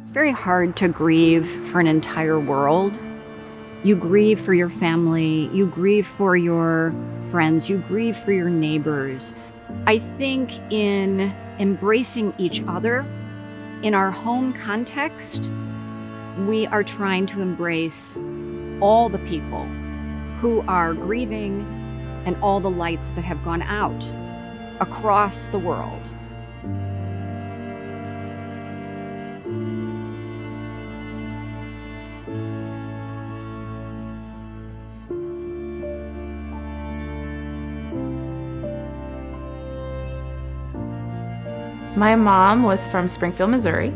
It's very hard to grieve for an entire world. You grieve for your family, you grieve for your friends, you grieve for your neighbors. I think in embracing each other, in our home context, we are trying to embrace all the people who are grieving and all the lights that have gone out across the world. My mom was from Springfield, Missouri.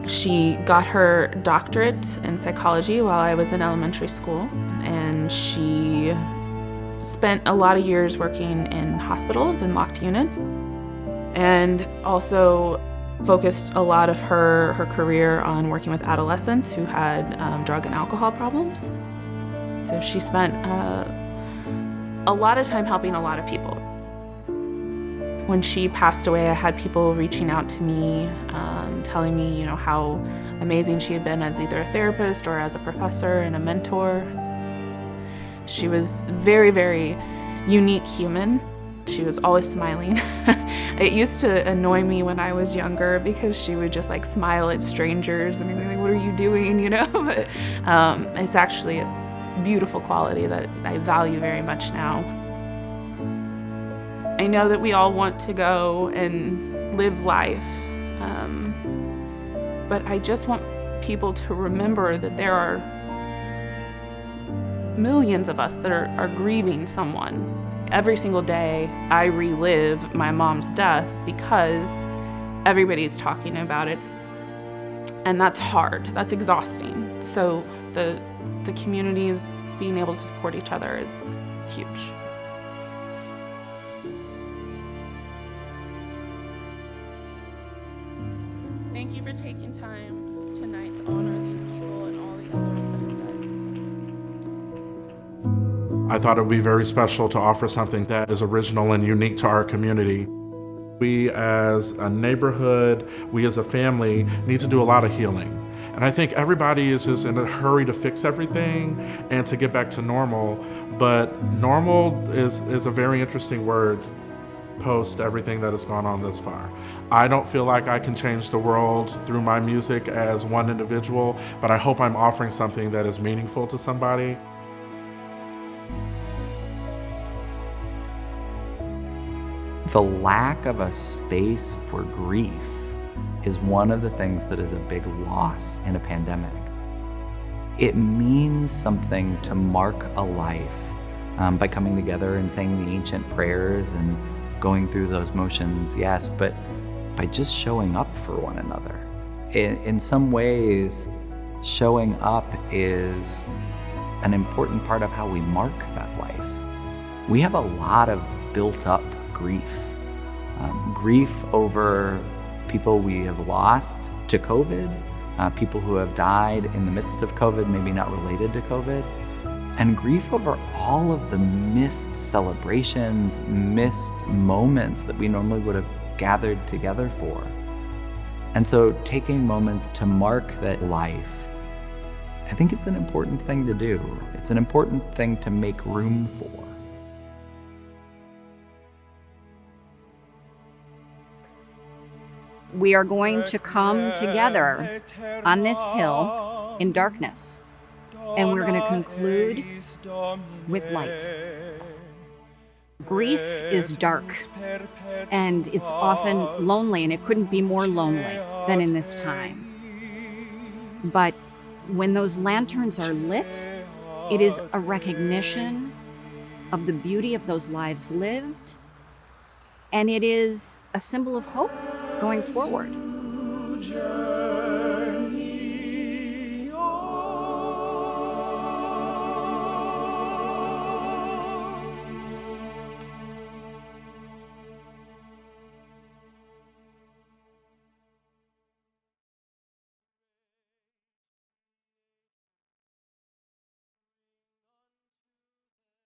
She got her doctorate in psychology while I was in elementary school, and she spent a lot of years working in hospitals and locked units, and also focused a lot of her career on working with adolescents who had drug and alcohol problems. So she spent a lot of time helping a lot of people. When she passed away, I had people reaching out to me, telling me, how amazing she had been as either a therapist or as a professor and a mentor. She was very, very unique human. She was always smiling. It used to annoy me when I was younger because she would just smile at strangers and be like, "What are you doing?" But it's actually a beautiful quality that I value very much now. I know that we all want to go and live life, but I just want people to remember that there are millions of us that are grieving someone. Every single day, I relive my mom's death because everybody's talking about it, and that's hard, that's exhausting. So the communities being able to support each other is huge. Thank you for taking time tonight to honor these people and all the others that have died. I thought it would be very special to offer something that is original and unique to our community. We as a neighborhood, we as a family need to do a lot of healing. And I think everybody is just in a hurry to fix everything and to get back to normal. But normal is a very interesting word post everything that has gone on this far. I don't feel like I can change the world through my music as one individual, but I hope I'm offering something that is meaningful to somebody. The lack of a space for grief is one of the things that is a big loss in a pandemic. It means something to mark a life by coming together and saying the ancient prayers and going through those motions, yes, but by just showing up for one another. In some ways, showing up is an important part of how we mark that life. We have a lot of built up grief. Grief over people we have lost to COVID, people who have died in the midst of COVID, maybe not related to COVID, and grief over all of the missed celebrations, missed moments that we normally would have gathered together for. And so taking moments to mark that life, I think it's an important thing to do. It's an important thing to make room for. We are going to come together on this hill in darkness, and we're going to conclude with light. Grief is dark, and it's often lonely, and it couldn't be more lonely than in this time. But when those lanterns are lit, it is a recognition of the beauty of those lives lived, and it is a symbol of hope going forward.